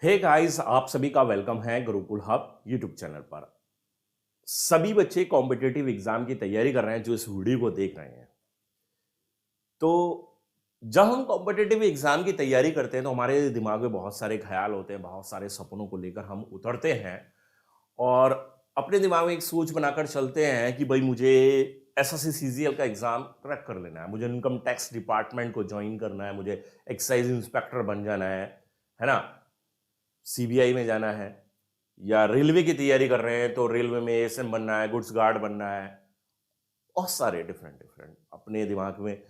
Hey guys, आप सभी का वेलकम है गुरुकुल हब यूट्यूब चैनल पर। सभी बच्चे कॉम्पिटिटिव एग्जाम की तैयारी कर रहे हैं जो इस वीडियो को देख रहे हैं। तो जब हम कॉम्पिटिटिव एग्जाम की तैयारी करते हैं तो हमारे दिमाग में बहुत सारे ख्याल होते हैं, बहुत सारे सपनों को लेकर हम उतरते हैं और अपने दिमाग में एक सोच बनाकर चलते हैं कि भाई मुझे एसएससी सीजीएल का एग्जाम क्रैक कर लेना है, मुझे इनकम टैक्स डिपार्टमेंट को ज्वाइन करना है, मुझे एक्साइज इंस्पेक्टर बन जाना है ना, सीबीआई में जाना है, या रेलवे की तैयारी कर रहे हैं तो रेलवे में एएसएम बनना है, गुड्स गार्ड बनना है। बहुत सारे डिफरेंट डिफरेंट अपने दिमाग में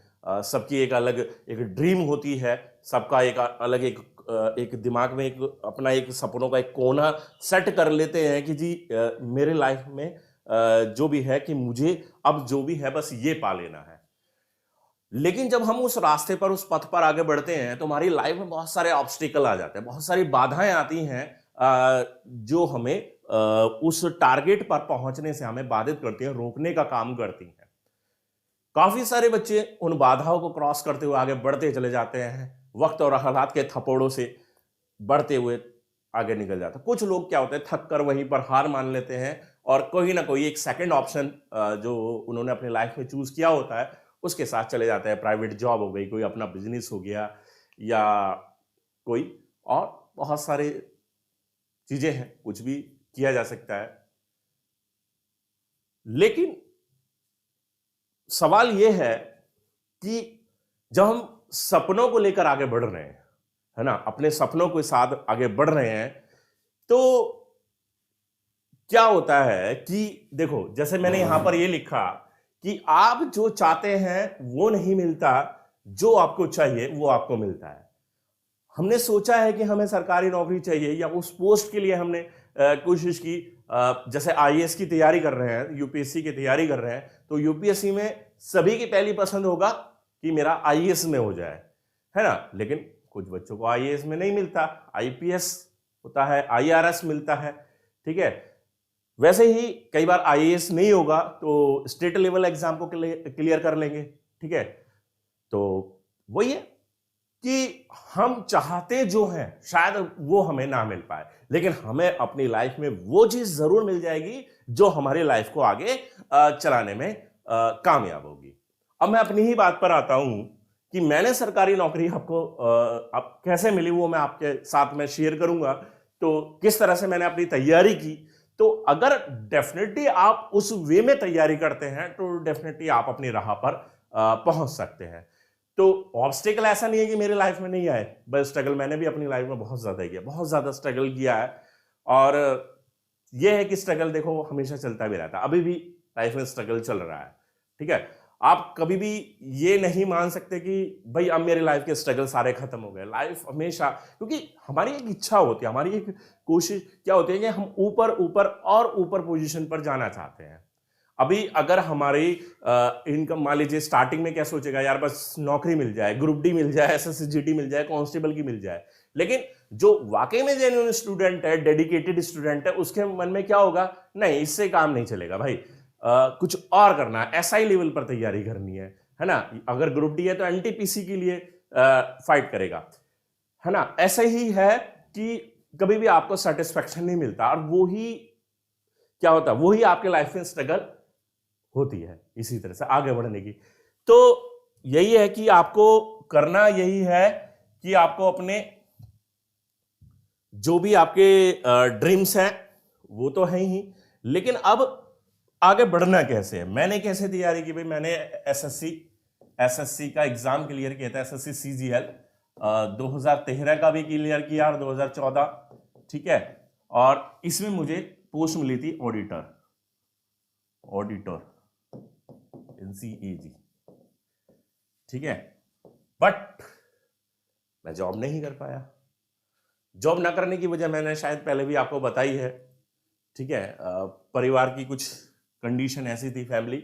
सबकी एक अलग एक ड्रीम होती है। सबका एक अलग एक दिमाग में एक अपना एक सपनों का एक कोना सेट कर लेते हैं कि जी मेरे लाइफ में जो भी है कि मुझे अब जो भी है बस ये पा लेना है। लेकिन जब हम उस रास्ते पर उस पथ पर आगे बढ़ते हैं तो हमारी लाइफ में बहुत सारे ऑब्स्टिकल आ जाते हैं, बहुत सारी बाधाएं आती हैं जो हमें उस टारगेट पर पहुंचने से हमें बाधित करती हैं, रोकने का काम करती हैं। काफी सारे बच्चे उन बाधाओं को क्रॉस करते हुए आगे बढ़ते चले जाते हैं, वक्त और हालात के थप्पड़ों से बढ़ते हुए आगे निकल जाते हैं। कुछ लोग क्या होते हैं, थक कर वहीं पर हार मान लेते हैं और कोई ना कोई एक सेकंड ऑप्शन जो उन्होंने अपनी लाइफ में चूज किया होता है उसके साथ चले जाते हैं। प्राइवेट जॉब हो गई, कोई अपना बिजनेस हो गया, या कोई और बहुत सारे चीजें हैं, कुछ भी किया जा सकता है। लेकिन सवाल यह है कि जब हम सपनों को लेकर आगे बढ़ रहे हैं, है ना, अपने सपनों के साथ आगे बढ़ रहे हैं, तो क्या होता है कि देखो, जैसे मैंने यहां पर यह लिखा कि आप जो चाहते हैं वो नहीं मिलता, जो आपको चाहिए वो आपको मिलता है। हमने सोचा है कि हमें सरकारी नौकरी चाहिए या उस पोस्ट के लिए हमने कोशिश की, जैसे आईएएस की तैयारी कर रहे हैं, यूपीएससी की तैयारी कर रहे हैं, तो यूपीएससी में सभी की पहली पसंद होगा कि मेरा आईएएस में हो जाए, है ना। लेकिन कुछ बच्चों को आईएएस में नहीं मिलता, आईपीएस होता है, आईआरएस मिलता है, ठीक है। वैसे ही कई बार आईएएस नहीं होगा तो स्टेट लेवल एग्जाम को क्लियर कर लेंगे, ठीक है। तो वही है कि हम चाहते जो हैं शायद वो हमें ना मिल पाए, लेकिन हमें अपनी लाइफ में वो चीज जरूर मिल जाएगी जो हमारी लाइफ को आगे चलाने में कामयाब होगी। अब मैं अपनी ही बात पर आता हूं कि मैंने सरकारी नौकरी आपको अब कैसे मिली वो मैं आपके साथ में शेयर करूंगा। तो किस तरह से मैंने अपनी तैयारी की, तो अगर डेफिनेटली आप उस वे में तैयारी करते हैं तो डेफिनेटली आप अपनी राह पर पहुंच सकते हैं। तो ऑब्स्टिकल ऐसा नहीं है कि मेरे लाइफ में नहीं आए, बस स्ट्रगल मैंने भी अपनी लाइफ में बहुत ज्यादा किया, बहुत ज्यादा स्ट्रगल किया है। और यह है कि स्ट्रगल देखो हमेशा चलता भी रहता है, अभी भी लाइफ में स्ट्रगल चल रहा है, ठीक है। आप कभी भी ये नहीं मान सकते कि भाई अब मेरे लाइफ के स्ट्रगल सारे खत्म हो गए। लाइफ हमेशा, क्योंकि हमारी एक इच्छा होती है, हमारी एक कोशिश क्या होती है कि हम ऊपर ऊपर और ऊपर पोजीशन पर जाना चाहते हैं। अभी अगर हमारी इनकम मान लीजिए, स्टार्टिंग में क्या सोचेगा, यार बस नौकरी मिल जाए, ग्रुप डी मिल जाए, एसएससी मिल जाए, कांस्टेबल की मिल जाए। लेकिन जो वाकई में जेन्युइन स्टूडेंट है, डेडिकेटेड स्टूडेंट है, उसके मन में क्या होगा, नहीं इससे काम नहीं चलेगा भाई, कुछ और करना है, एसआई लेवल पर तैयारी करनी है ना। अगर ग्रुप डी है तो एनटीपीसी के लिए फाइट करेगा, है ना। ऐसे ही है कि कभी भी आपको सेटिस्फेक्शन नहीं मिलता और वो ही क्या होता है, वही आपके लाइफ में स्ट्रगल होती है इसी तरह से आगे बढ़ने की। तो यही है कि आपको करना यही है कि आपको अपने जो भी आपके ड्रीम्स हैं वो तो है ही, लेकिन अब आगे बढ़ना कैसे है। मैंने कैसे तैयारी की भाई, मैंने एसएससी का एग्जाम क्लियर किया था, एसएससी सीजीएल 2013 का भी क्लियर किया और 2014, ठीक है। और इसमें मुझे पोस्ट मिली थी ऑडिटर एनसीएजी, ठीक है। बट मैं जॉब नहीं कर पाया। जॉब ना करने की वजह मैंने शायद पहले भी आपको बताई है, ठीक है। परिवार की कुछ कंडीशन ऐसी थी, फैमिली,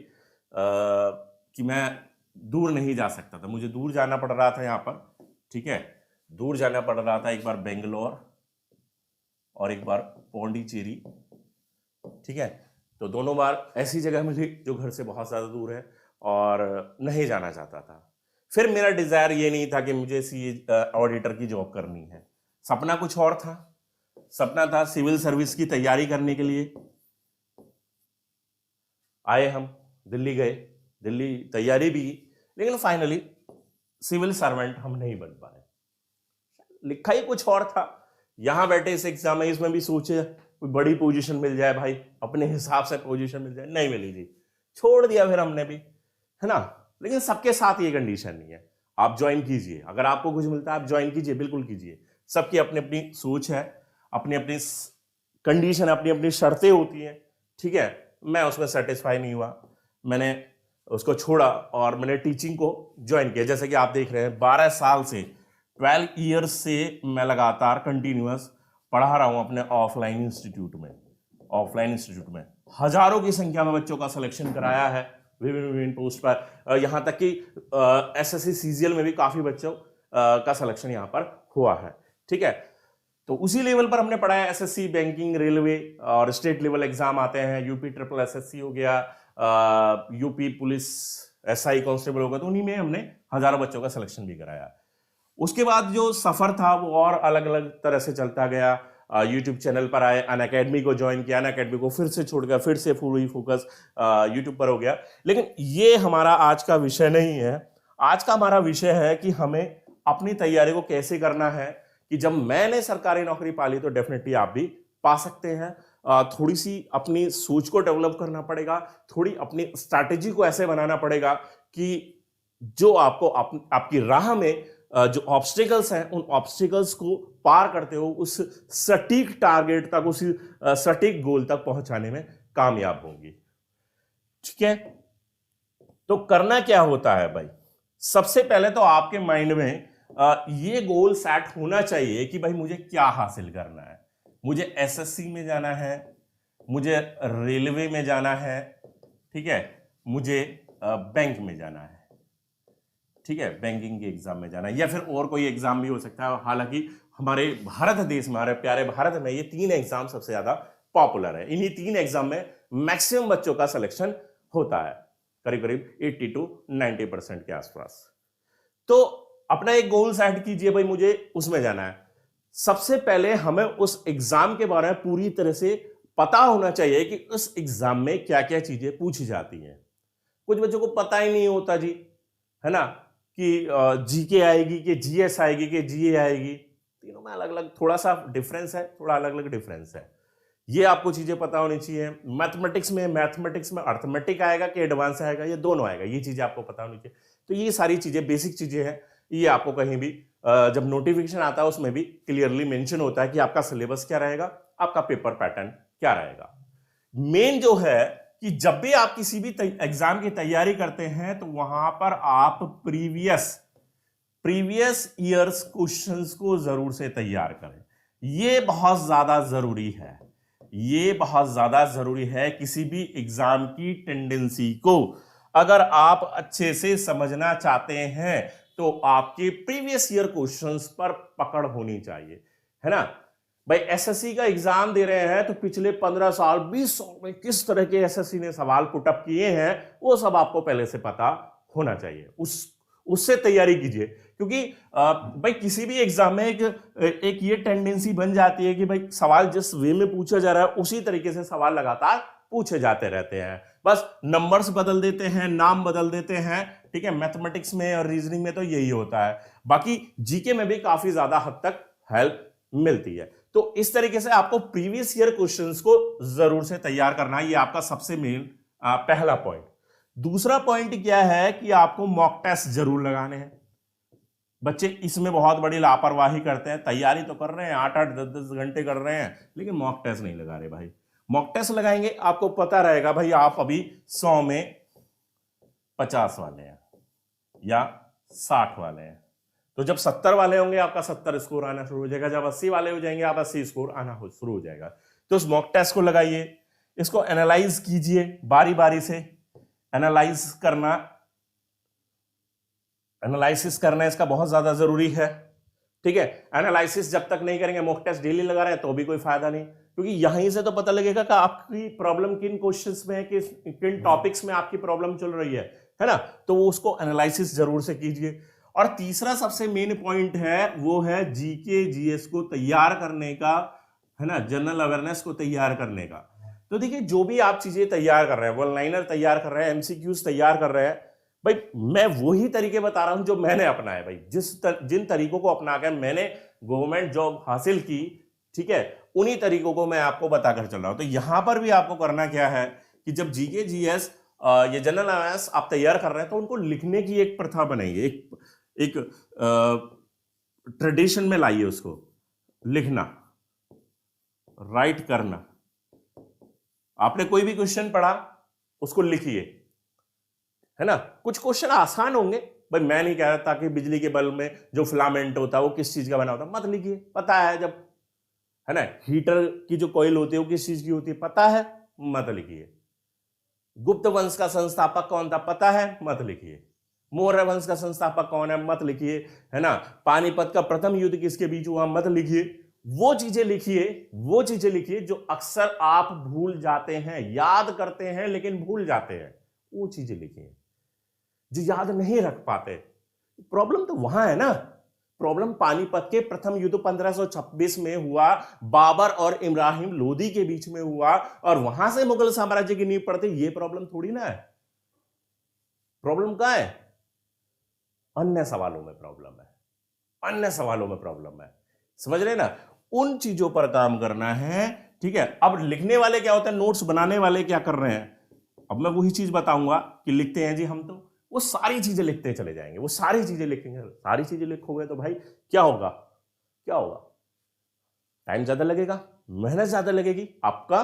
कि मैं दूर नहीं जा सकता था, मुझे दूर जाना पड़ रहा था यहाँ पर, ठीक है। दूर जाना पड़ रहा था, एक बार बेंगलोर और एक बार पौंडीचेरी, ठीक है। तो दोनों बार ऐसी जगह मिली जो घर से बहुत ज्यादा दूर है और नहीं जाना चाहता था। फिर मेरा डिजायर ये नहीं था कि मुझे सी ऑडिटर की जॉब करनी है, सपना कुछ और था, सपना था सिविल सर्विस की तैयारी करने के लिए। आए हम दिल्ली, गए दिल्ली, तैयारी भी की, लेकिन फाइनली सिविल सर्वेंट हम नहीं बन पाए। लिखा ही कुछ और था। यहां बैठे इस एग्जाम में, इसमें भी सोचे कोई बड़ी पोजीशन मिल जाए भाई, अपने हिसाब से पोजीशन मिल जाए, नहीं मिली जी, छोड़ दिया फिर हमने भी, है ना। लेकिन सबके साथ ये कंडीशन नहीं है। आप ज्वाइन कीजिए, अगर आपको कुछ मिलता है आप ज्वाइन कीजिए, बिल्कुल कीजिए। सबकी अपनी अपनी सोच है, अपनी अपनी कंडीशन, अपनी अपनी शर्तें होती हैं, ठीक है। मैं उसमें सेटिस्फाई नहीं हुआ, मैंने उसको छोड़ा और मैंने टीचिंग को ज्वाइन किया। जैसे कि आप देख रहे हैं 12 साल से, 12 ईयर्स से मैं लगातार कंटिन्यूअस पढ़ा रहा हूं अपने ऑफलाइन इंस्टीट्यूट में हजारों की संख्या में बच्चों का सिलेक्शन कराया है विभिन्न पोस्ट पर। यहां तक कि एसएससी सीजीएल में भी काफी बच्चों का सिलेक्शन यहां पर हुआ है, ठीक है। तो उसी लेवल पर हमने पढ़ा है। एसएससी, बैंकिंग, रेलवे और स्टेट लेवल एग्जाम आते हैं, यूपी ट्रिपल एसएससी हो गया, यूपी पुलिस, एसआई कांस्टेबल हो गया, तो उन्हीं में हमने हजारों बच्चों का सिलेक्शन भी कराया। उसके बाद जो सफर था वो और अलग अलग तरह से चलता गया। यूट्यूब चैनल पर आए, अनअकैडमी को ज्वाइन किया, अनअकैडमी को फिर से छोड़ गया, फिर से पूरी फोकस यूट्यूब पर हो गया। लेकिन ये हमारा आज का विषय नहीं है। आज का हमारा विषय है कि हमें अपनी तैयारी को कैसे करना है, कि जब मैंने सरकारी नौकरी पाली तो डेफिनेटली आप भी पा सकते हैं। थोड़ी सी अपनी सोच को डेवलप करना पड़ेगा, थोड़ी अपनी स्ट्रैटेजी को ऐसे बनाना पड़ेगा कि जो आपको आपकी राह में जो ऑब्स्टिकल्स हैं, उन ऑब्स्टिकल्स को पार करते हो उस सटीक टारगेट तक, उस सटीक गोल तक पहुंचाने में कामयाब होंगी, ठीक है। तो करना क्या होता है भाई, सबसे पहले तो आपके माइंड में ये गोल सेट होना चाहिए कि भाई मुझे क्या हासिल करना है। मुझे एसएससी में जाना है, मुझे रेलवे में जाना है, ठीक है, मुझे बैंक में जाना है, ठीक है, बैंकिंग के एग्जाम में जाना है, या फिर और कोई एग्जाम भी हो सकता है। हालांकि हमारे भारत देश में, हमारे प्यारे भारत में ये 3 एग्जाम सबसे ज्यादा पॉपुलर है। इन्हीं 3 एग्जाम में मैक्सिमम बच्चों का सिलेक्शन होता है, करीब करीब 80 to 90% के आसपास। तो अपना एक गोल सेट कीजिए, भाई मुझे उसमें जाना है। सबसे पहले हमें उस एग्जाम के बारे में पूरी तरह से पता होना चाहिए कि उस एग्जाम में क्या क्या चीजें पूछी जाती हैं। कुछ बच्चों को पता ही नहीं होता जी, है ना, कि जीके आएगी कि जीएस आएगी कि जीए आएगी। तीनों में अलग अलग थोड़ा सा डिफरेंस है, थोड़ा अलग अलग डिफरेंस है। ये आपको चीजें पता होनी चाहिए। मैथमेटिक्स में अर्थमेटिक आएगा कि एडवांस आएगा, ये दोनों आएगा, ये चीजें आपको पता होनी चाहिए। तो ये सारी चीजें बेसिक चीजें हैं, ये आपको कहीं भी जब नोटिफिकेशन आता है उसमें भी क्लियरली मेंशन होता है कि आपका सिलेबस क्या रहेगा, आपका पेपर पैटर्न क्या रहेगा। मेन जो है कि जब भी आप किसी भी एग्जाम की तैयारी करते हैं तो वहां पर आप प्रीवियस ईयर्स क्वेश्चंस को जरूर से तैयार करें। ये बहुत ज्यादा जरूरी है, ये बहुत ज्यादा जरूरी है। किसी भी एग्जाम की टेंडेंसी को अगर आप अच्छे से समझना चाहते हैं तो आपके प्रीवियस ईयर क्वेश्चंस पर पकड़ होनी चाहिए, है ना। भाई एसएससी का एग्जाम दे रहे हैं तो पिछले 15 साल 20 साल में किस तरह के एसएससी ने सवाल पुटअप किए हैं वो सब आपको पहले से पता होना चाहिए। उससे तैयारी कीजिए, क्योंकि भाई किसी भी एग्जाम में एक ये टेंडेंसी बन जाती है कि भाई सवाल जिस वे में पूछा जा रहा है उसी तरीके से सवाल लगातार पूछे जाते रहते हैं, बस नंबर्स बदल देते हैं, नाम बदल देते हैं, ठीक है। मैथमेटिक्स में और रीजनिंग में तो यही होता है, बाकी जीके में भी काफी ज्यादा हद तक हेल्प मिलती है। तो इस तरीके से आपको प्रीवियस ईयर क्वेश्चंस को जरूर से तैयार करना है, ये आपका सबसे मेन पहला पॉइंट। दूसरा पॉइंट क्या है कि आपको मॉक टेस्ट जरूर लगाने हैं। बच्चे इसमें बहुत बड़ी लापरवाही करते हैं, तैयारी तो कर रहे हैं, 8-8, 10-10 घंटे कर रहे हैं, लेकिन मॉक टेस्ट नहीं लगा रहे। भाई मॉक टेस्ट लगाएंगे, आपको पता रहेगा भाई आप अभी 100 में 50 वाले हैं या 60 वाले हैं। तो जब 70 वाले होंगे आपका 70 स्कोर आना शुरू हो जाएगा, जब 80 वाले हो जाएंगे आप 80 स्कोर आना शुरू हो जाएगा। तो उस मॉक टेस्ट को लगाइए, इसको एनालाइज कीजिए, बारी बारी से एनालाइसिस करना इसका बहुत ज्यादा जरूरी है, ठीक है। एनालिसिस जब तक नहीं करेंगे, मॉक टेस्ट डेली लगा रहे हैं तो भी कोई फायदा नहीं, क्योंकि यहीं से तो पता लगेगा कि आपकी प्रॉब्लम किन क्वेश्चंस में है, किन टॉपिक्स में आपकी प्रॉब्लम चल रही है ना। तो वो उसको एनालिसिस जरूर से कीजिए। और तीसरा सबसे मेन पॉइंट है वो है जीके जीएस को तैयार करने का है ना, जनरल अवेयरनेस को तैयार करने का। तो देखिए, जो भी आप चीजें तैयार कर रहे हैं, वन लाइनर तैयार कर रहे हैं, एमसीक्यूज तैयार कर रहे हैं, भाई मैं वही तरीके बता रहा हूं जो मैंने अपनाए भाई। जिन तरीकों को अपना कर मैंने गवर्नमेंट जॉब हासिल की, ठीक है, उन्हीं तरीकों को मैं आपको बताकर चल रहा हूं। तो यहां पर भी आपको करना क्या है कि जब जीके जीएस ये जनरल अवेयरनेस आप तैयार कर रहे हैं, तो उनको लिखने की एक प्रथा बनाइए, एक ट्रेडिशन में लाइए उसको, लिखना, राइट करना। आपने कोई भी क्वेश्चन पढ़ा, उसको लिखिए, है ना। कुछ क्वेश्चन आसान होंगे भाई, मैं नहीं कह रहा था कि बिजली के बल्ब में जो फिलामेंट होता है वो किस चीज का बना होता है, मत लिखिए, पता है। जब, है ना, हीटर की जो कॉइल होती है वो किस चीज की होती है, पता है, मत लिखिए। गुप्त वंश का संस्थापक कौन था, पता है, मत लिखिए। मौर्य वंश का संस्थापक कौन है, मत लिखिए, है ना। पानीपत का प्रथम युद्ध किसके बीच हुआ, मत लिखिए। वो चीजें लिखिए जो अक्सर आप भूल जाते हैं, याद करते हैं लेकिन भूल जाते हैं, वो चीजें लिखिए जो याद नहीं रख पाते। प्रॉब्लम तो वहां है ना, प्रॉब्लम पानीपत के प्रथम युद्ध 1526 में हुआ, बाबर और इब्राहिम लोदी के बीच में हुआ, और वहां से मुगल साम्राज्य की नींव पड़ती। ये प्रॉब्लम थोड़ी ना है। प्रॉब्लम कहां है, अन्य सवालों में प्रॉब्लम है, अन्य सवालों में प्रॉब्लम है, समझ रहे ना। उन चीजों पर काम करना है, ठीक है। अब लिखने वाले क्या होते हैं, नोट्स बनाने वाले क्या कर रहे हैं, अब मैं वही चीज बताऊंगा कि लिखते हैं जी हम, तो वो सारी चीजें लिखते चले जाएंगे, वो सारी चीजें लिखेंगे। सारी चीजें लिखोगे तो भाई क्या होगा, टाइम ज्यादा लगेगा, मेहनत ज्यादा लगेगी, आपका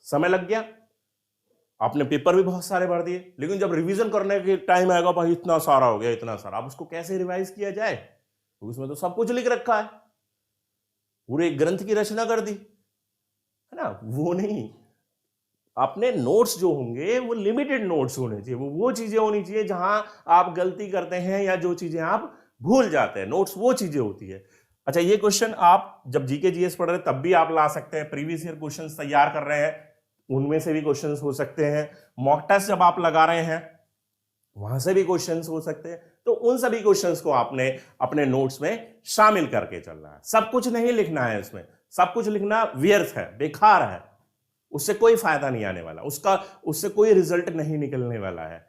समय लग गया, आपने पेपर भी बहुत सारे भर दिए, लेकिन जब रिवीजन करने के टाइम आएगा भाई इतना सारा हो गया, इतना सारा, अब उसको कैसे रिवाइज किया जाए, तो उसमें तो सब कुछ लिख रखा है, पूरे ग्रंथ की रचना कर दी, है ना। वो नहीं, अपने नोट्स जो होंगे वो लिमिटेड नोट्स होने चाहिए, वो चीजें होनी चाहिए जहां आप गलती करते हैं या जो चीजें आप भूल जाते हैं। नोट्स वो चीजें होती है। अच्छा, ये क्वेश्चन आप जब जीके जीएस पढ़ रहे हैं तब भी आप ला सकते हैं, प्रीवियस ईयर क्वेश्चंस तैयार कर रहे हैं उनमें से भी क्वेश्चंस हो सकते हैं, मॉक टेस्ट जब आप लगा रहे हैं वहां से भी क्वेश्चंस हो सकते हैं। तो उन सभी क्वेश्चंस को आपने अपने नोट्स में शामिल करके चलना है। सब कुछ नहीं लिखना है इसमें, सब कुछ लिखना व्यर्थ है, बेकार है, उससे कोई फायदा नहीं आने वाला, उससे कोई रिजल्ट नहीं निकलने वाला है,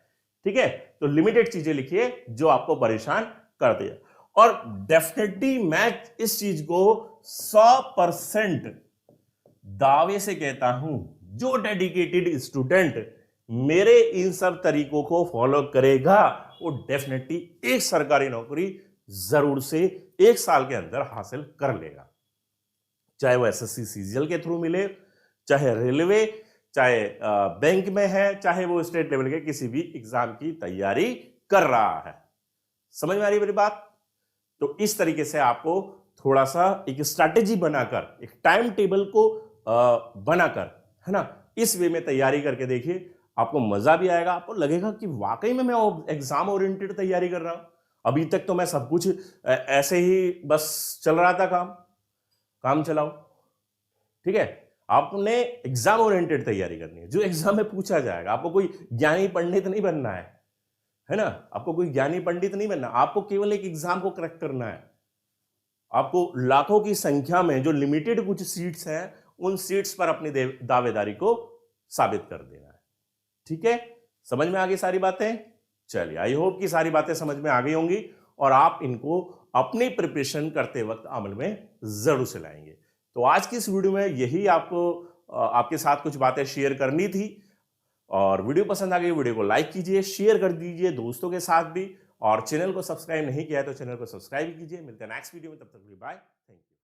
ठीक है। तो लिमिटेड चीजें लिखिए जो आपको परेशान कर दे। और डेफिनेटली मैं इस चीज को 100% दावे से कहता हूं, जो डेडिकेटेड स्टूडेंट मेरे इन सब तरीकों को फॉलो करेगा वो डेफिनेटली एक सरकारी नौकरी जरूर से 1 साल के अंदर हासिल कर लेगा, चाहे वो एसएससी सीजीएल के थ्रू मिले, चाहे रेलवे, चाहे बैंक में है, चाहे वो स्टेट लेवल के किसी भी एग्जाम की तैयारी कर रहा है। समझ में आ रही मेरी बात। तो इस तरीके से आपको थोड़ा सा एक स्ट्रैटेजी बनाकर, एक टाइम टेबल को बनाकर, है ना, इस वे में तैयारी करके देखिए, आपको मजा भी आएगा, आपको लगेगा कि वाकई में मैं एग्जाम ओरिएंटेड तैयारी कर रहा हूं। अभी तक तो मैं सब कुछ ऐसे ही बस चल रहा था, काम चलाओ, ठीक है। आपने एग्जाम ओरिएंटेड तैयारी करनी है, जो एग्जाम में पूछा जाएगा। आपको कोई ज्ञानी पंडित नहीं बनना है ना, आपको कोई ज्ञानी पंडित नहीं बनना, आपको केवल एक एग्जाम को क्रैक करना है। आपको लाखों की संख्या में जो लिमिटेड कुछ सीट्स हैं, उन सीट्स पर अपनी दावेदारी को साबित कर देना है, ठीक है। समझ में आ गई सारी बातें। चलिए, आई होप कि सारी बातें समझ में आ गई होंगी और आप इनको अपनी प्रिपरेशन करते वक्त अमल में जरूर से लाएंगे। तो आज की इस वीडियो में यही आपको आपके साथ कुछ बातें शेयर करनी थी। और वीडियो पसंद आ गई, वीडियो को लाइक कीजिए, शेयर कर दीजिए दोस्तों के साथ भी, और चैनल को सब्सक्राइब नहीं किया है तो चैनल को सब्सक्राइब कीजिए। मिलते हैं नेक्स्ट वीडियो में, तब तक के लिए बाय, थैंक यू।